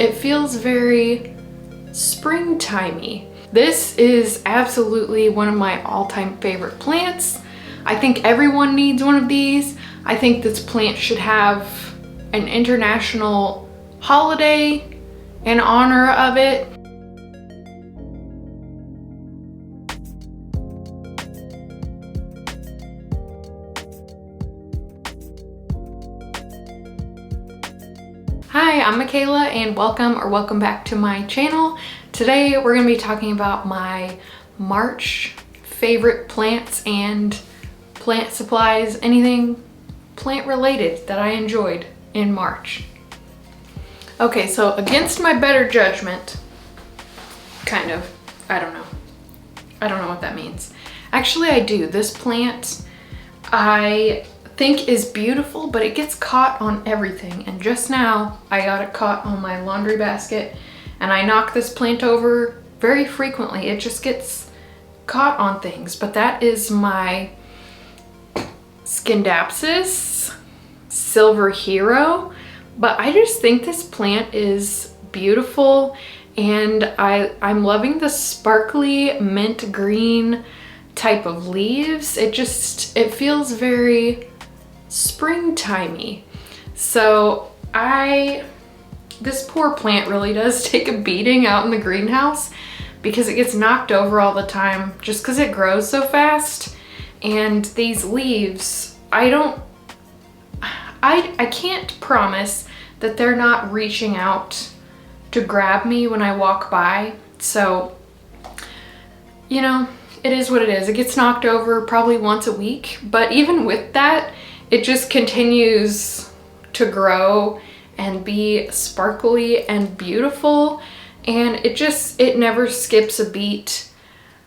it feels very springtimey. This is absolutely one of my all-time favorite plants. I think everyone needs one of these. I think this plant should have an international holiday in honor of it. Hi, I'm Michaela and welcome back to my channel. Today we're going to be talking about my March favorite plants and plant supplies, anything plant related that I enjoyed in March. Okay, so against my better judgment, kind of, I don't know what that means. Actually, I do. This plant I think is beautiful, but it gets caught on everything. And just now I got it caught on my laundry basket, and I knock this plant over very frequently. It just gets caught on things. But that is my Scindapsus Silver Hero. But I just think this plant is beautiful, and I'm loving the sparkly mint green type of leaves. It feels very springtimey. So this poor plant really does take a beating out in the greenhouse because it gets knocked over all the time just because it grows so fast. And these leaves, I can't promise that they're not reaching out to grab me when I walk by. So, you know, it is what it is. It gets knocked over probably once a week, but even with that, it just continues to grow and be sparkly and beautiful, and it never skips a beat.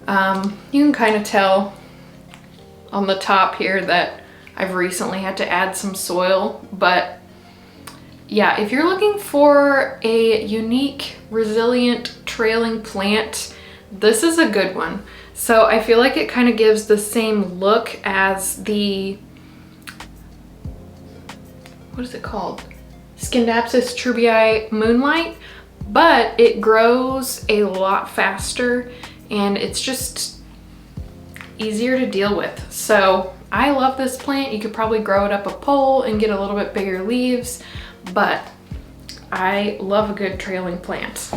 You can kind of tell on the top here that I've recently had to add some soil, but yeah, if you're looking for a unique, resilient, trailing plant, this is a good one. So I feel like it kind of gives the same look as the, what is it called? Scindapsus trubii Moonlight, but it grows a lot faster and it's just easier to deal with. So I love this plant. You could probably grow it up a pole and get a little bit bigger leaves, but I love a good trailing plant.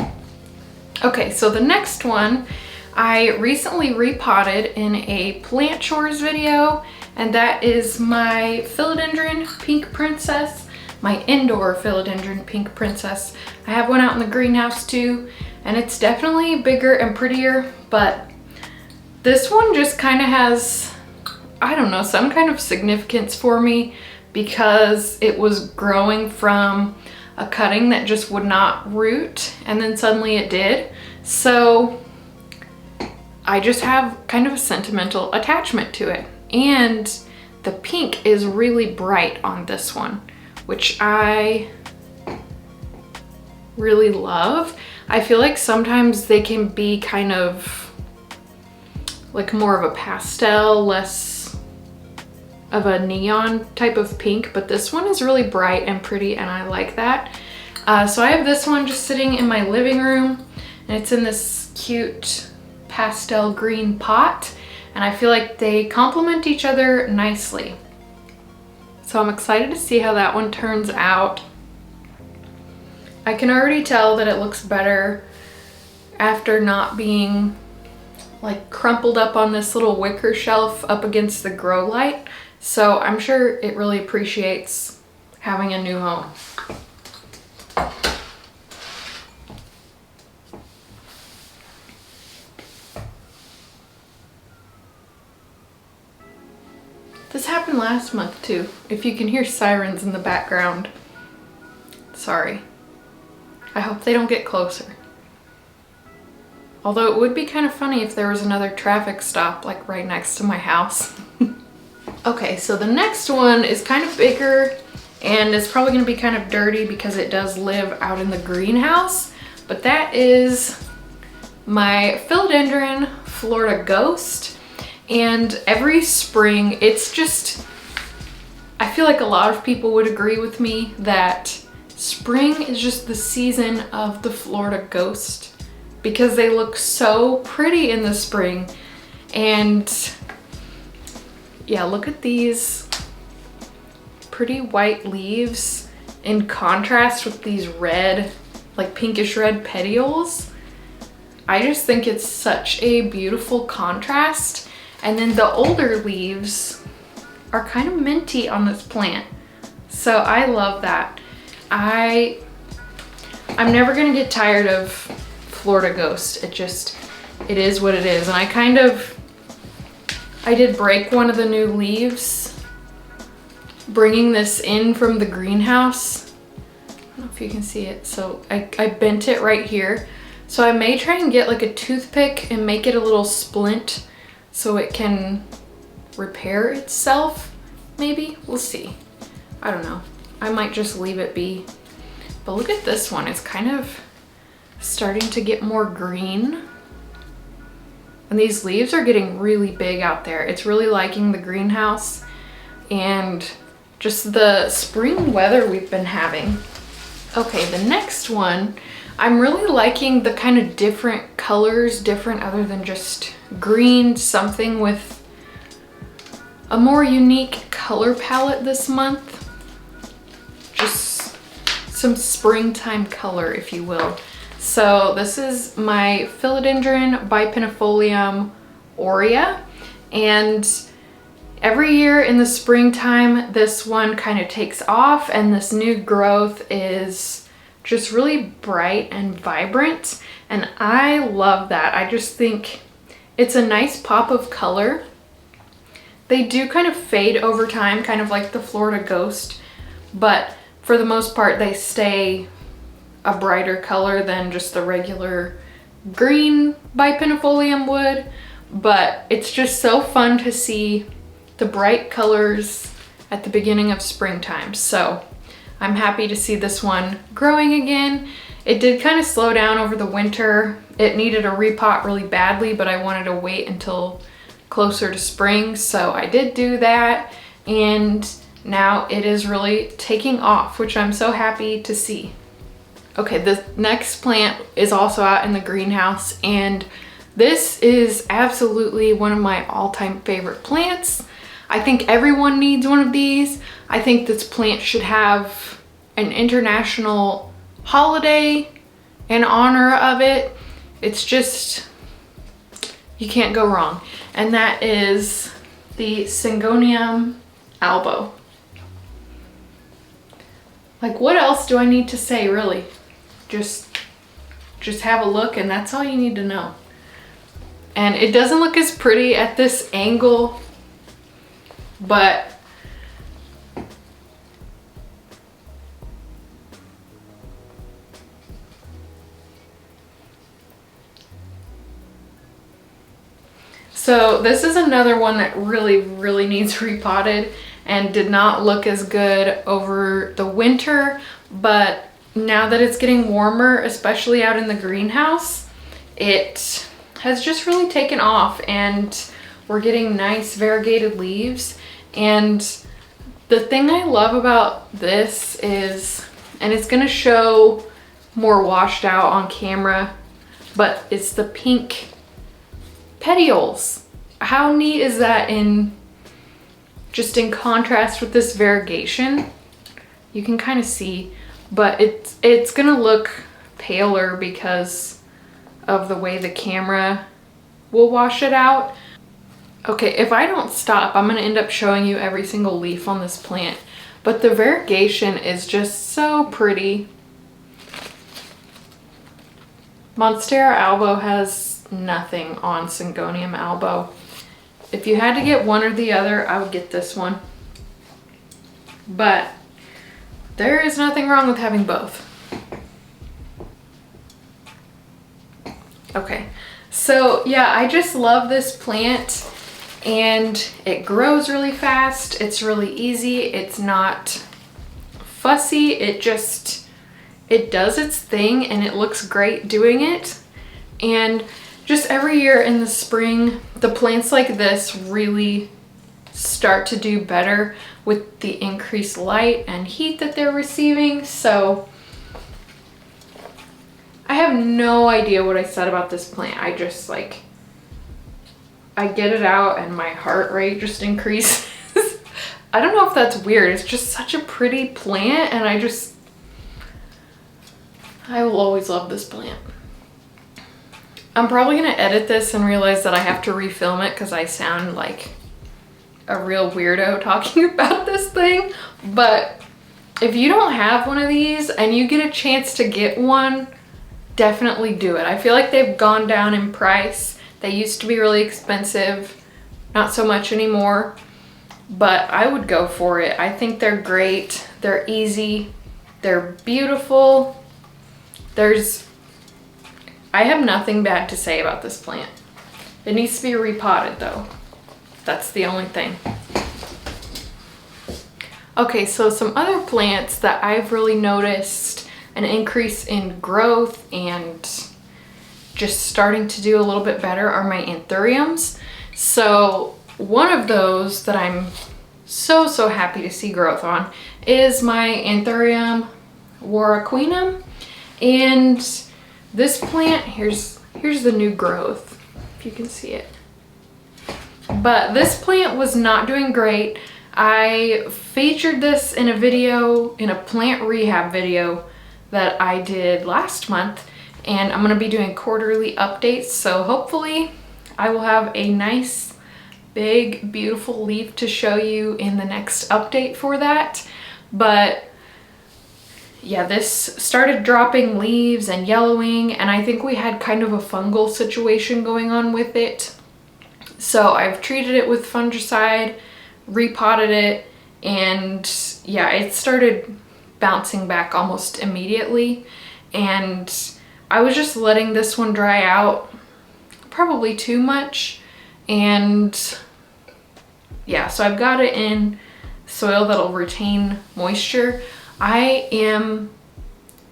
Okay, so the next one I recently repotted in a plant chores video, and that is my Philodendron Pink Princess, my indoor Philodendron Pink Princess. I have one out in the greenhouse too, and it's definitely bigger and prettier, but this one just kind of has, I don't know, some kind of significance for me because it was growing from a cutting that just would not root, and then suddenly it did. So I just have kind of a sentimental attachment to it. And the pink is really bright on this one, which I really love. I feel like sometimes they can be kind of like more of a pastel, less of a neon type of pink, but this one is really bright and pretty, and I like that. So I have this one just sitting in my living room, and it's in this cute pastel green pot, and I feel like they complement each other nicely. So I'm excited to see how that one turns out. I can already tell that it looks better after not being like crumpled up on this little wicker shelf up against the grow light. So I'm sure it really appreciates having a new home. This happened last month too. If you can hear sirens in the background, sorry. I hope they don't get closer. Although it would be kind of funny if there was another traffic stop like right next to my house. Okay, so the next one is kind of bigger and it's probably gonna be kind of dirty because it does live out in the greenhouse, but that is my Philodendron Florida Ghost. And every spring, it's just, I feel like a lot of people would agree with me that spring is just the season of the Florida ghost because they look so pretty in the spring. And yeah, look at these pretty white leaves in contrast with these red, like pinkish red petioles. I just think it's such a beautiful contrast. And then the older leaves are kind of minty on this plant. So I love that. I'm never gonna get tired of Florida Ghost. It is what it is. And I did break one of the new leaves, bringing this in from the greenhouse. I don't know if you can see it. So I bent it right here. So I may try and get like a toothpick and make it a little splint so it can repair itself, maybe? We'll see. I don't know. I might just leave it be. But look at this one. It's kind of starting to get more green. And these leaves are getting really big out there. It's really liking the greenhouse and just the spring weather we've been having. Okay, the next one, I'm really liking the kind of different colors, different other than just green, something with a more unique color palette this month. Just some springtime color, if you will. So this is my Philodendron bipennifolium Oreo, and every year in the springtime this one kind of takes off and this new growth is just really bright and vibrant, and I love that. I just think it's a nice pop of color. They do kind of fade over time, kind of like the Florida Ghost, but for the most part they stay a brighter color than just the regular green bipennifolium would. But it's just so fun to see the bright colors at the beginning of springtime. So I'm happy to see this one growing again. It did kind of slow down over the winter. It needed a repot really badly, but I wanted to wait until closer to spring, so I did do that, and now it is really taking off, which I'm so happy to see. Okay, the next plant is also out in the greenhouse, and this is absolutely one of my all-time favorite plants. I think everyone needs one of these. I think this plant should have an international holiday in honor of it. It's just, you can't go wrong. And that is the Syngonium Elbow. Like, what else do I need to say, really? Just have a look, and that's all you need to know. And it doesn't look as pretty at this angle, but so this is another one that really needs repotted and did not look as good over the winter, but now that it's getting warmer, especially out in the greenhouse, it has just really taken off and we're getting nice variegated leaves. And the thing I love about this is, and it's gonna show more washed out on camera, but it's the pink petioles. How neat is that in contrast with this variegation? You can kind of see, but it's gonna look paler because of the way the camera will wash it out. Okay, if I don't stop, I'm gonna end up showing you every single leaf on this plant, but the variegation is just so pretty. Monstera Elbow has nothing on Syngonium Elbow. If you had to get one or the other, I would get this one. But there is nothing wrong with having both. Okay, so yeah, I just love this plant, and it grows really fast. It's really easy. It's not fussy. It does its thing, and it looks great doing it. And just every year in the spring, the plants like this really start to do better with the increased light and heat that they're receiving. So have no idea what I said about this plant. I just like, I get it out and my heart rate just increases. I don't know if that's weird. It's just such a pretty plant, and I will always love this plant. I'm probably gonna edit this and realize that I have to refilm it because I sound like a real weirdo talking about this thing. But if you don't have one of these and you get a chance to get one, definitely do it. I feel like they've gone down in price. They used to be really expensive, not so much anymore, but I would go for it. I think they're great. They're easy. They're beautiful. I have nothing bad to say about this plant. It needs to be repotted though. That's the only thing. Okay, so some other plants that I've really noticed an increase in growth and just starting to do a little bit better are my Anthuriums. So one of those that I'm so happy to see growth on is my Anthurium Aurora Queena. And this plant, here's the new growth, if you can see it. But this plant was not doing great. I featured this in a video, in a plant rehab video that I did last month, and I'm gonna be doing quarterly updates. So hopefully I will have a nice, big, beautiful leaf to show you in the next update for that. But yeah, this started dropping leaves and yellowing, and I think we had kind of a fungal situation going on with it. So I've treated it with fungicide, repotted it, and yeah, it started bouncing back almost immediately. And I was just letting this one dry out probably too much. And yeah, so I've got it in soil that'll retain moisture. I am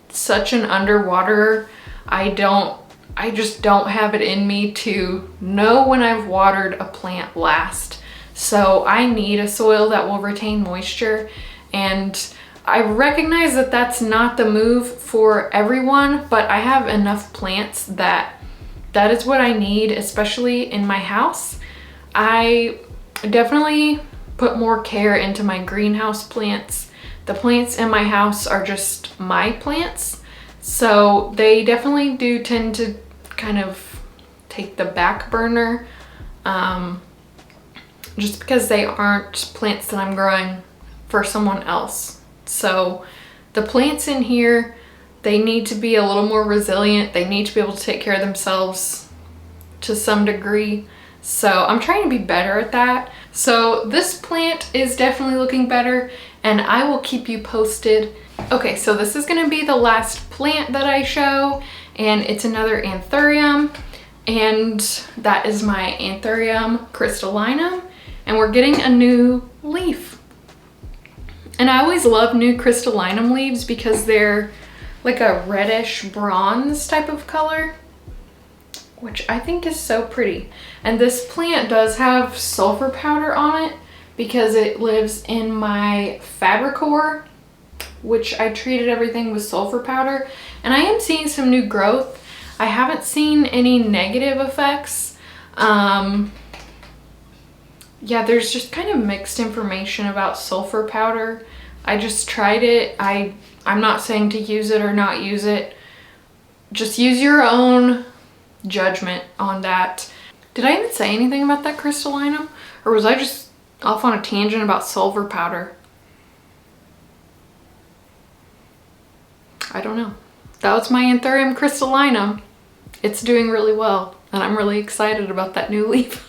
such an underwaterer. I just don't have it in me to know when I've watered a plant last. So I need a soil that will retain moisture, and I recognize that that's not the move for everyone, but I have enough plants that is what I need, especially in my house. I definitely put more care into my greenhouse plants. The plants in my house are just my plants, so they definitely do tend to kind of take the back burner, just because they aren't plants that I'm growing for someone else. So the plants in here, they need to be a little more resilient. They need to be able to take care of themselves to some degree. So I'm trying to be better at that. So this plant is definitely looking better, and I will keep you posted. Okay, so this is gonna be the last plant that I show, and it's another Anthurium, and that is my Anthurium crystallinum, and we're getting a new leaf. And I always love new crystallinum leaves because they're like a reddish bronze type of color, which I think is so pretty. And this plant does have sulfur powder on it because it lives in my Fabricor, which I treated everything with sulfur powder. And I am seeing some new growth. I haven't seen any negative effects. Yeah, there's just kind of mixed information about sulfur powder. I just tried it. I'm not saying to use it or not use it. Just use your own judgment on that. Did I even say anything about that crystallinum? Or was I just off on a tangent about sulfur powder? I don't know. That was my Anthurium crystallinum. It's doing really well, and I'm really excited about that new leaf.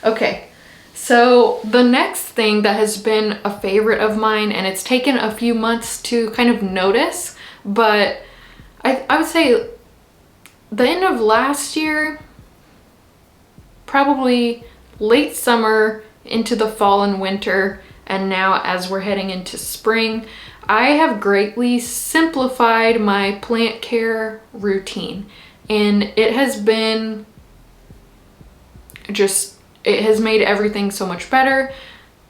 Okay, so the next thing that has been a favorite of mine, and it's taken a few months to kind of notice, but I would say the end of last year, probably late summer into the fall and winter, and now as we're heading into spring, I have greatly simplified my plant care routine, and it has been it has made everything so much better.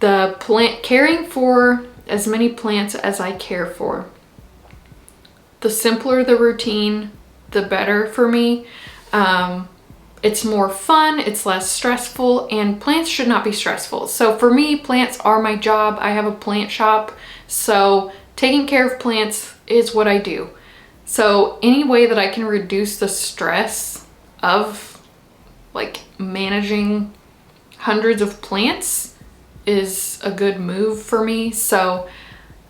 The plant, caring for as many plants as I care for, the simpler the routine, the better for me. It's more fun, it's less stressful, and plants should not be stressful. So for me, plants are my job. I have a plant shop, so taking care of plants is what I do. So any way that I can reduce the stress of like managing hundreds of plants is a good move for me. So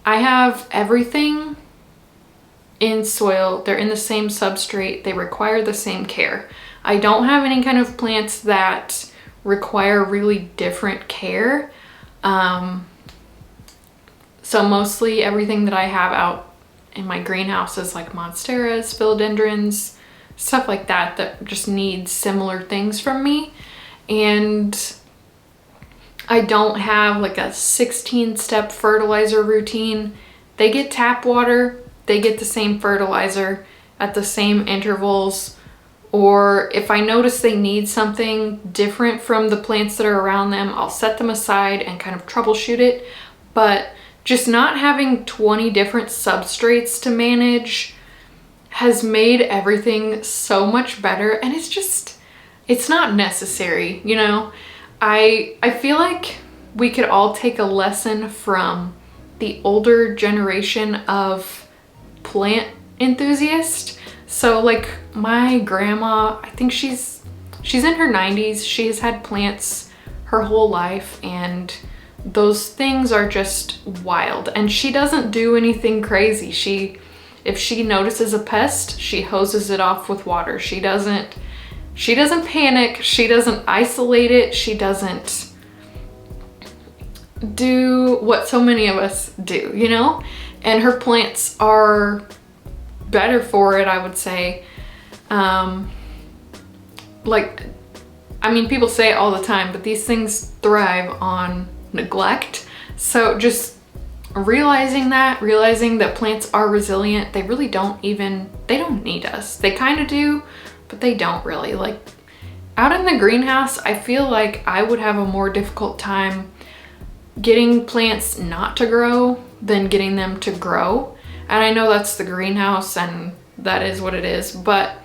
I have everything in soil. They're in the same substrate. They require the same care. I don't have any kind of plants that require really different care. So mostly everything that I have out in my greenhouse is like monsteras, philodendrons, stuff like that that just need similar things from me. And I don't have like a 16-step fertilizer routine. They get tap water, they get the same fertilizer at the same intervals. Or if I notice they need something different from the plants that are around them, I'll set them aside and kind of troubleshoot it. But just not having 20 different substrates to manage has made everything so much better. And it's not necessary, you know? I feel like we could all take a lesson from the older generation of plant enthusiasts. So like my grandma, I think she's in her 90s. She has had plants her whole life, and those things are just wild. And she doesn't do anything crazy. If she notices a pest, she hoses it off with water. She doesn't panic. She doesn't isolate it. She doesn't do what so many of us do, you know? And her plants are better for it, I would say. People say it all the time, but these things thrive on neglect. So just realizing that plants are resilient, they really don't need us. They kind of do, but they don't really. Like out in the greenhouse, I feel like I would have a more difficult time getting plants not to grow than getting them to grow. And I know that's the greenhouse and that is what it is, but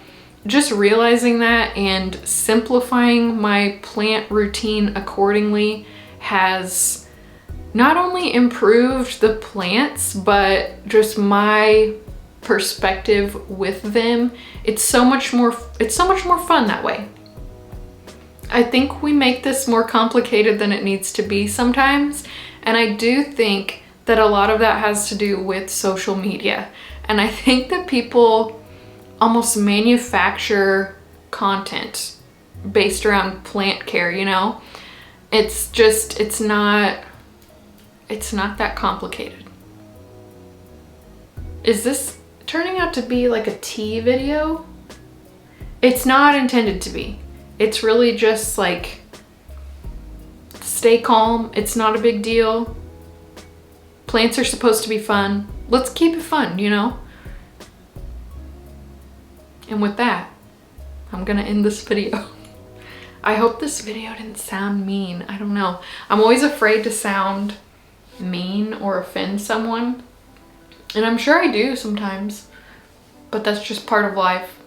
just realizing that and simplifying my plant routine accordingly has not only improved the plants, but just my perspective with them. It's so much more fun that way. I think we make this more complicated than it needs to be sometimes. And I do think that a lot of that has to do with social media. And I think that people almost manufacture content based around plant care, you know? It's not that complicated. Is this turning out to be like a tea video? It's not intended to be. It's really just like, stay calm. It's not a big deal. Plants are supposed to be fun. Let's keep it fun, you know? And with that, I'm gonna end this video. I hope this video didn't sound mean. I don't know. I'm always afraid to sound mean or offend someone. And I'm sure I do sometimes, but that's just part of life.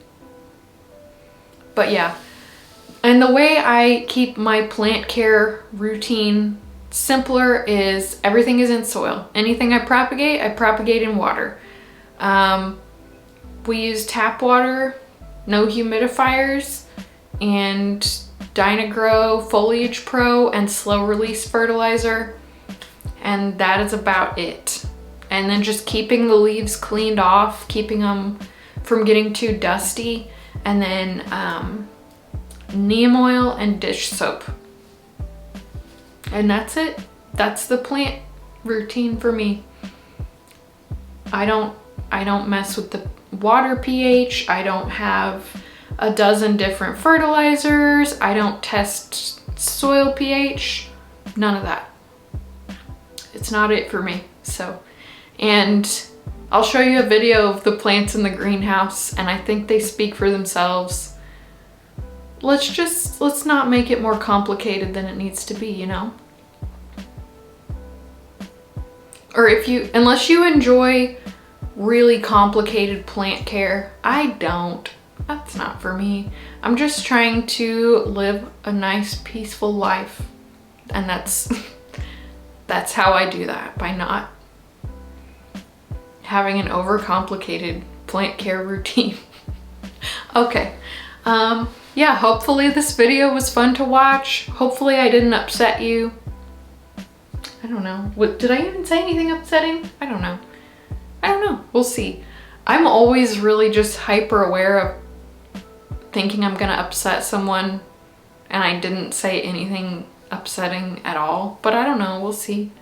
But yeah. And the way I keep my plant care routine simpler is everything is in soil. Anything I propagate in water. We use tap water, no humidifiers, and Dynagrow Foliage Pro and slow release fertilizer. And that is about it. And then just keeping the leaves cleaned off, keeping them from getting too dusty, and then neem oil and dish soap. And that's it. That's the plant routine for me. I don't mess with the water pH. I don't have a dozen different fertilizers. I don't test soil pH. None of that. It's not it for me. So, and I'll show you a video of the plants in the greenhouse, and I think they speak for themselves. Let's not make it more complicated than it needs to be, you know? Or unless you enjoy really complicated plant care, I don't. that's not for me. I'm just trying to live a nice, peaceful life. And that's how I do that, by not having an overcomplicated plant care routine. Okay, yeah, hopefully this video was fun to watch. Hopefully I didn't upset you. I don't know. Did I even say anything upsetting? I don't know. We'll see. I'm always really just hyper aware of thinking I'm gonna upset someone, and I didn't say anything upsetting at all, but I don't know, we'll see.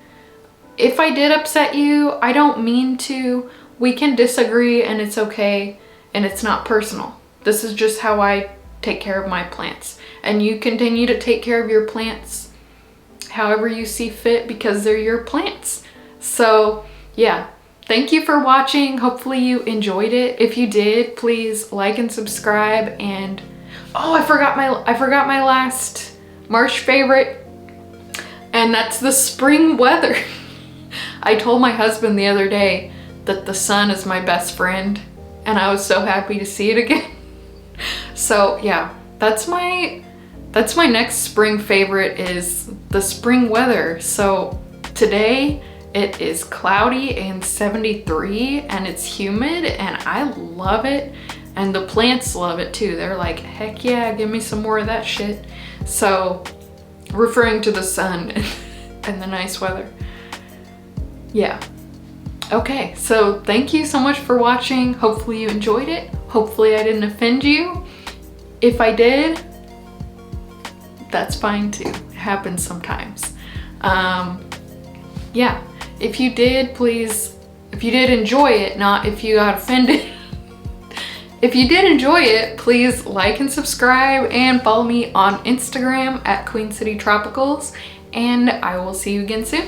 If I did upset you, I don't mean to. We can disagree and it's okay, and it's not personal. This is just how I take care of my plants. And you continue to take care of your plants however you see fit, because they're your plants. So yeah, thank you for watching. Hopefully you enjoyed it. If you did, please like and subscribe. And oh, I forgot my last March favorite, and that's the spring weather. I told my husband the other day that the sun is my best friend, and I was so happy to see it again. So yeah, that's my next spring favorite, is the spring weather. So today it is cloudy and 73, and it's humid, and I love it. And the plants love it too. They're like, heck yeah, give me some more of that shit. So, referring to the sun and the nice weather. Yeah. Okay, so thank you so much for watching. Hopefully you enjoyed it. Hopefully I didn't offend you. If I did, that's fine too. It happens sometimes. Yeah, if you did, please, if you did enjoy it, not if you got offended. If you did enjoy it, please like and subscribe, and follow me on Instagram at Queen City Tropicals, and I will see you again soon.